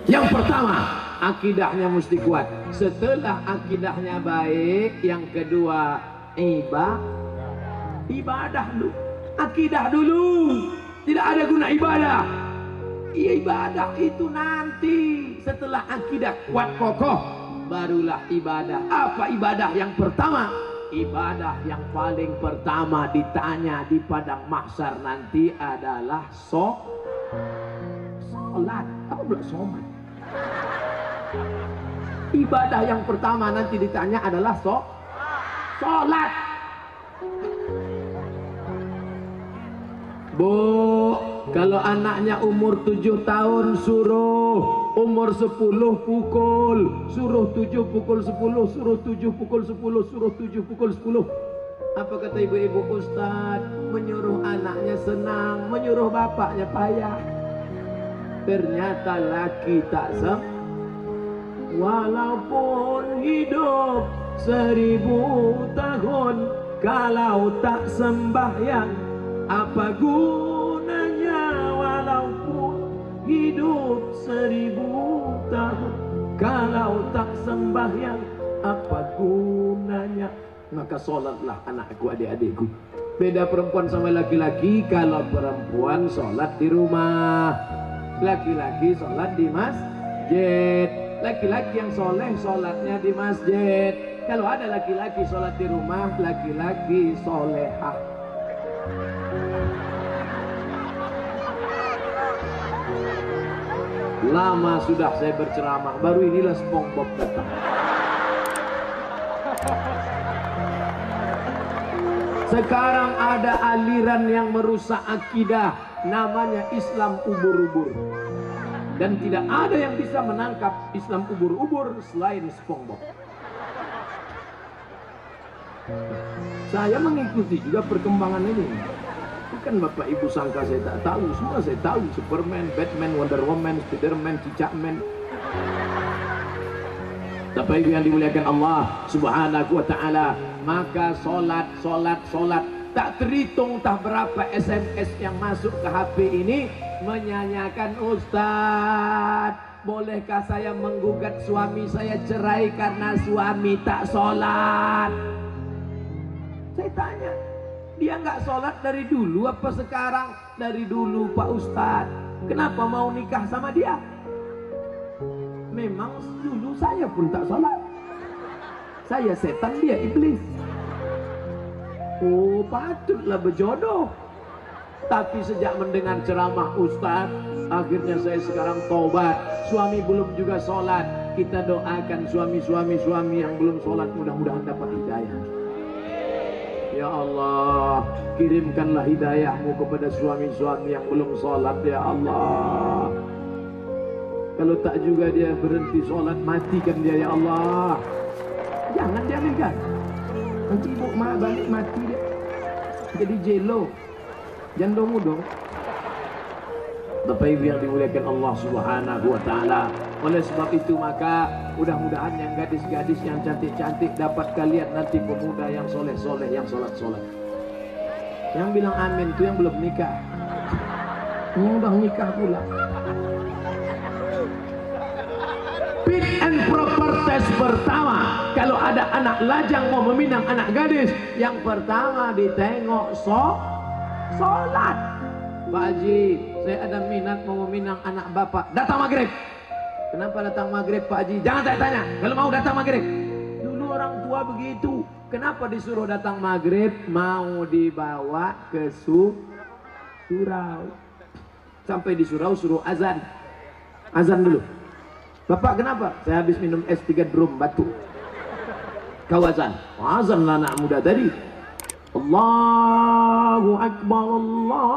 Yang pertama, akidahnya mesti kuat. Setelah akidahnya baik, yang kedua ibadah dulu. Akidah dulu. Tidak ada guna ibadah. Ibadah itu nanti. Setelah akidah kuat kokoh, barulah ibadah. Apa ibadah yang pertama? Ibadah yang paling pertama ditanya di padang mahsyar nanti adalah sholat. Apa pula sholat? Ibadah yang pertama nanti ditanya adalah sholat. Bu, kalau anaknya umur 7 tahun suruh, umur 10 pukul, suruh 7 pukul 10, suruh 7 pukul 10, suruh 7 pukul 10. Apa kata ibu-ibu? Ustaz, menyuruh anaknya senang, menyuruh bapaknya payah. Ternyata laki tak walaupun hidup 1000 tahun, kalau tak sembahyang, apa gunanya? Walaupun hidup 1000 tahun, kalau tak sembahyang, apa gunanya? Maka sholatlah anakku, adik-adikku. Beda perempuan sama laki-laki. Kalau perempuan sholat di rumah, laki-laki sholat di masjid. Laki-laki yang soleh sholatnya di masjid. Kalau ada laki-laki sholat di rumah, laki-laki solehah. Lama sudah saya berceramah, baru inilah SpongeBob datang. Sekarang ada aliran yang merusak akidah, namanya Islam ubur-ubur. Dan tidak ada yang bisa menangkap Islam ubur-ubur selain SpongeBob. Saya mengikuti juga perkembangan ini. Bukan Bapak Ibu sangka saya tak tahu, semua saya tahu. Superman, Batman, Wonder Woman, Spiderman, Cicakman. Bapak Ibu yang dimuliakan Allah Subhanahu wa ta'ala, maka solat tak terhitung tak berapa SMS yang masuk ke HP ini menyanyikan, Ustaz, bolehkah saya menggugat suami saya cerai karena suami tak solat? Saya tanya, dia nggak sholat dari dulu apa sekarang? Dari dulu Pak Ustadz. Kenapa mau nikah sama dia? Memang dulu saya pun tak sholat. Saya setan, dia iblis. Oh, patutlah berjodoh. Tapi sejak mendengar ceramah Ustadz, akhirnya saya sekarang tobat. Suami belum juga sholat. Kita doakan suami yang belum sholat, mudah-mudahan dapat hidayah. Ya Allah, kirimkanlah hidayahmu kepada suami-suami yang belum sholat, ya Allah. Kalau tak juga dia berhenti sholat, matikan dia, ya Allah. Jangan dia meninggal. Nanti ibu mak balik mati dia. Jadi jelo. Jangan dong. Bapak Ibu yang dimuliakan Allah Subhanahu wa ta'ala. Oleh sebab itu maka mudah-mudahan yang gadis-gadis yang cantik-cantik dapat kalian nanti pemuda yang soleh-soleh, yang sholat-sholat. Yang bilang amin itu yang belum nikah. Yang udah nikah pula. Fit and proper test pertama. Kalau ada anak lajang mau meminang anak gadis, yang pertama ditengok sholat. Pak Haji, saya ada minat mau meminang anak bapak. Datang maghrib. Kenapa datang maghrib Pak Haji? Jangan saya tanya. Kalau mau datang maghrib. Dulu orang tua begitu. Kenapa disuruh datang maghrib? Mau dibawa ke surau. Sampai di surau suruh azan. Azan dulu. Bapak kenapa? Saya habis minum es 3 drum batuk. Kau azan. Azan lah anak muda tadi. Allahu Akbar, Allahu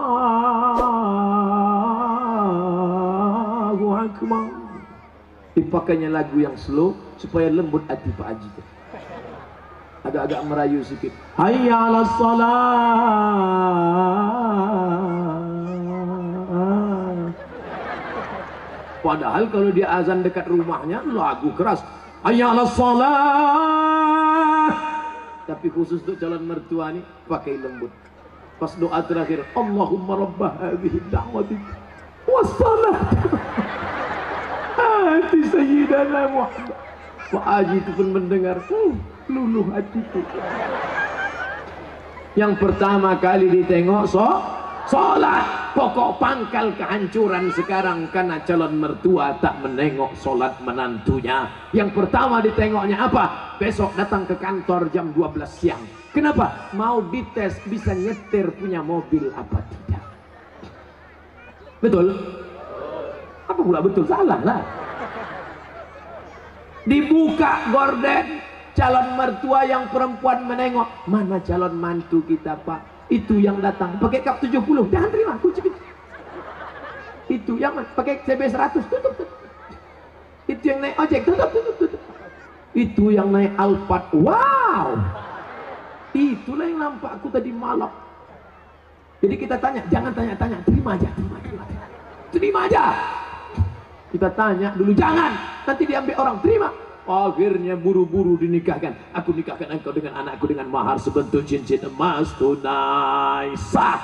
Akbar. Dipakainya lagu yang slow supaya lembut hati Pak Haji. Agak-agak merayu sedikit. Hayya 'alas shalah. Padahal kalau dia azan dekat rumahnya lagu keras. Hayya 'alas shalah. Tapi khusus untuk calon mertua nih pakai lembut. Pas doa terakhir, Allahumma rabbah hadhihi da'wati wassalah hati Sayyidina Muhammad. Pak Haji itu pun mendengar, luluh hatiku. Yang pertama kali ditengok sholat. Pokok pangkal kehancuran sekarang karena calon mertua tak menengok sholat menantunya. Yang pertama ditengoknya apa? Besok datang ke kantor jam 12 siang. Kenapa? Mau dites bisa nyetir punya mobil apa tidak. Betul? Apa pula betul? Salah lah. Dibuka gorden, calon mertua yang perempuan menengok. Mana calon mantu kita, Pak? Itu yang datang pakai kap 70, jangan terima, kunci. Itu yang pakai CB 100, tutup. Itu yang naik ojek, tutup. Itu yang naik Alphard, wow. Itulah yang nampak aku tadi malam. Jadi kita tanya, jangan tanya-tanya, terima aja. Kita tanya dulu, jangan, nanti diambil orang, terima. Akhirnya buru-buru dinikahkan. Aku nikahkan engkau dengan anakku dengan mahar sebentuk cincin emas tunai sah.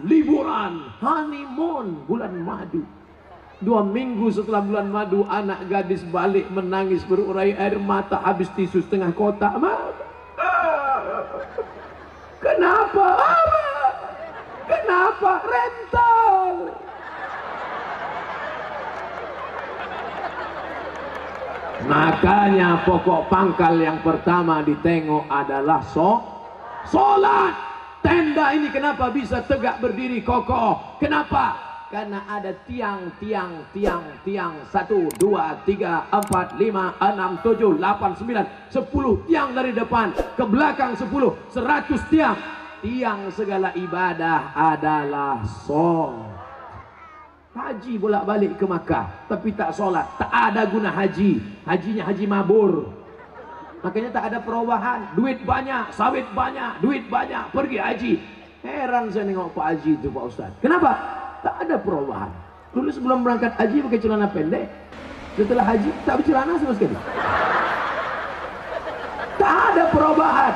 Liburan, honeymoon, bulan madu. 2 minggu setelah bulan madu, anak gadis balik menangis berurai air mata, habis tisu setengah kotak. Kenapa? Kenapa? Rental. Makanya pokok pangkal yang pertama ditengok adalah sholat. Tenda ini kenapa bisa tegak berdiri kokoh? Kenapa? Karena ada tiang 1, 2, 3, 4, 5, 6, 7, 8, 9, 10 tiang dari depan ke belakang 10, 100 tiang. Tiang segala ibadah adalah sholat. Haji bolak-balik ke Makkah tapi tak sholat, tak ada guna haji. Hajinya haji mabur. Makanya tak ada perubahan. Duit banyak, sawit banyak, duit banyak, pergi haji. Heran saya nengok Pak Haji itu, Pak Ustaz. Kenapa? Tak ada perubahan. Dulu sebelum berangkat haji pakai celana pendek, setelah haji tak bercelana sama sekali. Tak ada perubahan.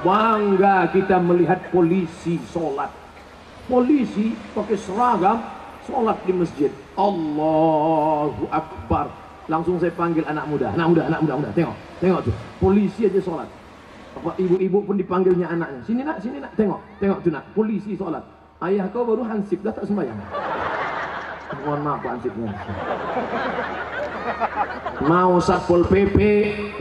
Bangga kita melihat polisi sholat. Polisi pakai seragam sholat di masjid. Allahu Akbar. Langsung saya panggil anak muda. Anak muda. Tengok tuh. Polisi aja sholat. Apa ibu-ibu pun dipanggilnya anaknya. Sini nak. Tengok tuh nak. Polisi sholat. Ayah kau baru hansip dah tak sembahyang. Mohon maaf Pak hansipnya. Mau Satpol PP,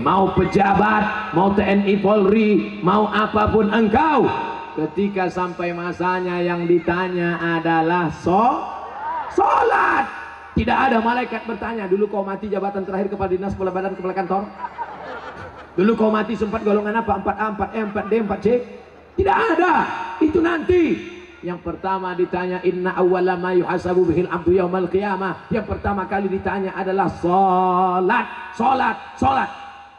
mau pejabat, mau TNI Polri, mau apapun engkau, ketika sampai masanya yang ditanya adalah sholat. Tidak ada malaikat bertanya, dulu kau mati jabatan terakhir kepala dinas, kepala badan, kepala kantor. Dulu kau mati sempat golongan apa? 4A, 4E, 4D, 4C. Tidak ada. Itu nanti. Yang pertama ditanya, inna awwala ma yuhasabu bihil abdu yaumal qiyamah. Yang pertama kali ditanya adalah sholat.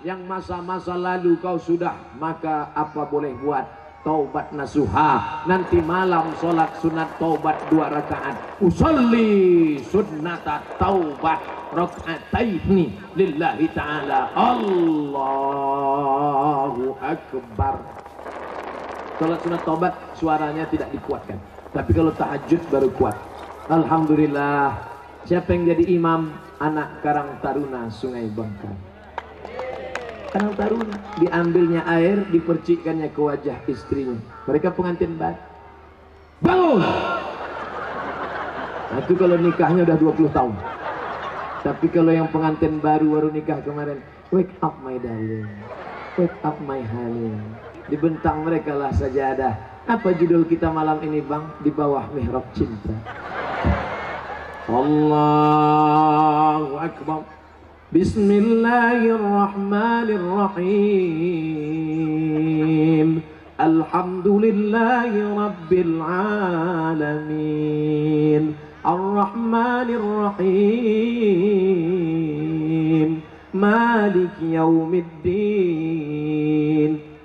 Yang masa-masa lalu kau sudah, maka apa boleh buat? Taubat nasuha. Nanti malam sholat sunat taubat 2 rakaat. Usolli sunnata taubat raka'ataini lillahi ta'ala. Allahu Akbar. Sholat sunat taubat suaranya tidak dikuatkan, tapi kalau tahajud baru kuat. Alhamdulillah. Siapa yang jadi imam? Anak Karang Taruna Sungai Bangka. Karang Taruna, diambilnya air, dipercikkannya ke wajah istrinya. Mereka pengantin baru. Bangun! Nah, itu kalau nikahnya udah 20 tahun. Tapi kalau yang pengantin baru nikah kemarin, wake up my darling, wake up my honey. Dibentang mereka lah sajadah. Apa judul kita malam ini bang? Di bawah mihrab cinta. Allahu Akbar. Bismillahirrahmanirrahim. Alhamdulillahi Rabbil Alamin. Ar-Rahmanirrahim. Malik Yaumiddin.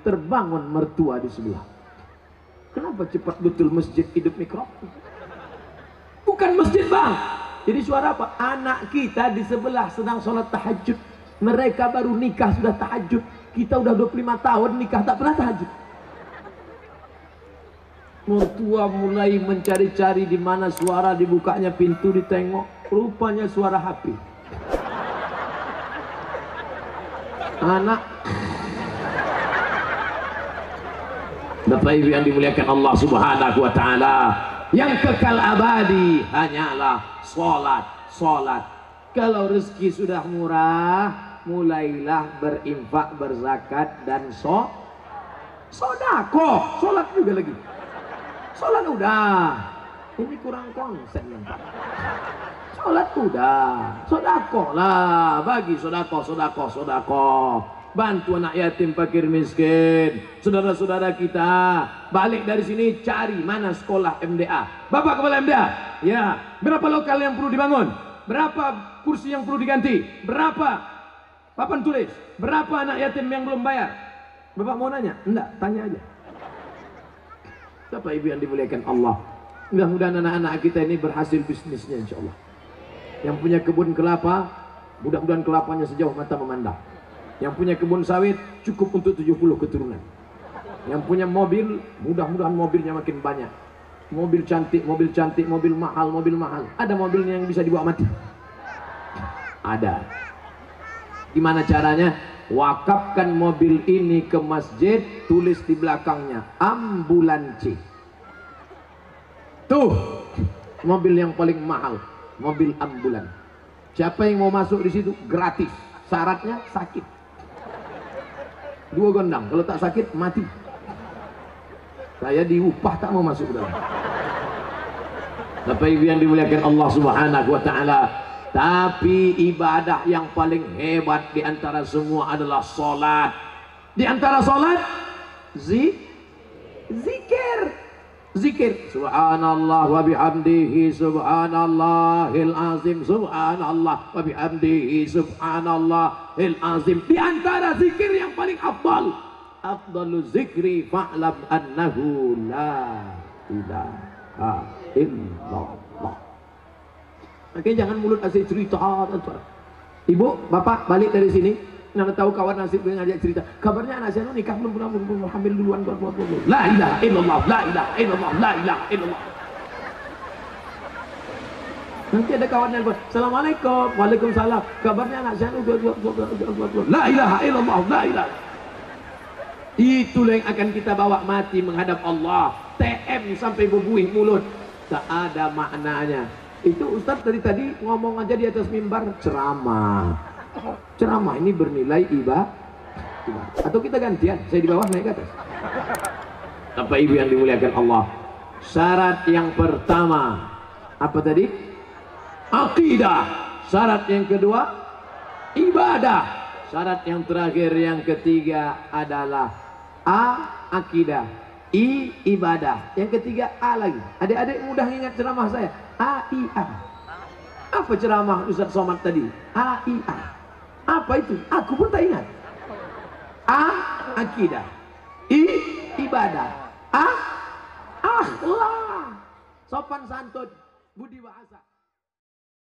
Terbangun mertua di sebelah. Kenapa cepat betul masjid hidup mikrofon? Bukan masjid bang. Jadi suara apa? Anak kita di sebelah sedang sholat tahajud. Mereka baru nikah sudah tahajud. Kita udah 25 tahun nikah tak pernah tahajud. Mertua mulai mencari-cari di mana suara, dibukanya pintu, ditengok. Rupanya suara HP. Anak Bapak Ibu yang dimuliakan Allah Subhanahu wa taala, yang kekal abadi hanyalah salat. Kalau rezeki sudah murah, mulailah berinfak, berzakat dan sedekah. Salat juga lagi. Salat udah. Ini kurang konsen yang Pak. Salat udah. Sedekah lah, bagi sedekah. Bantu anak yatim, fakir miskin, saudara-saudara kita. Balik dari sini cari mana sekolah MDA. Bapak kepala MDA, ya, berapa lokal yang perlu dibangun, berapa kursi yang perlu diganti, berapa papan tulis, berapa anak yatim yang belum bayar. Bapak mau nanya? Enggak, tanya aja. Bapak Ibu yang dimuliakan Allah, mudah-mudahan anak-anak kita ini berhasil bisnisnya insya Allah. Yang punya kebun kelapa, mudah-mudahan kelapanya sejauh mata memandang. Yang punya kebun sawit cukup untuk 70 keturunan. Yang punya mobil, mudah-mudahan mobilnya makin banyak. Mobil cantik, mobil mahal. Ada mobilnya yang bisa dibawa mati? Ada. Gimana caranya? Wakafkan mobil ini ke masjid, tulis di belakangnya ambulansi. Tuh, mobil yang paling mahal, mobil ambulan. Siapa yang mau masuk di situ gratis. Syaratnya sakit. 2 gondang, kalau tak sakit mati. Saya diupah tak mau masuk dalam. Bapak Ibu yang dimuliakan Allah Subhanahu wa taala, tapi ibadah yang paling hebat di antara semua adalah salat. Di antara salat zikir. Subhanallah wa bihamdihi subhanallahil azim, subhanallah wa bihamdihi subhanallahil azim. Di antara zikir yang paling afdalu zikri fa'lam annahu la ilaha illallah. Makanya jangan mulut asik cerita. Ibu, bapak balik dari sini, nana tahu kawan nasib dengan ngajak cerita. Kabarnya anak saya nikah belum hamil duluan. La ilaha illallah, la ilaha illallah, la ilaha illallah. Nanti ada kawannya yang Assalamualaikum, waalaikumsalam. Kabarnya anak saya la ilaha illallah, la ilaha. Itulah yang akan kita bawa mati menghadap Allah. TM sampai berbuih mulut, tak ada maknanya. Itu Ustadz dari tadi ngomong aja di atas mimbar ceramah ini bernilai ibadah. Atau kita gantian, saya di bawah naik ke atas. Bapak Ibu yang dimuliakan Allah, syarat yang pertama apa tadi? Akidah. Syarat yang kedua ibadah. Syarat yang terakhir yang ketiga adalah akidah, ibadah. Yang ketiga lagi. Adik-adik mudah ingat ceramah saya. AIA. Apa ceramah Ustaz Somad tadi? AIA. Apa itu? Aku pun tak ingat. Akidah. Ibadah. Akhlak. Sopan santun, budi bahasa.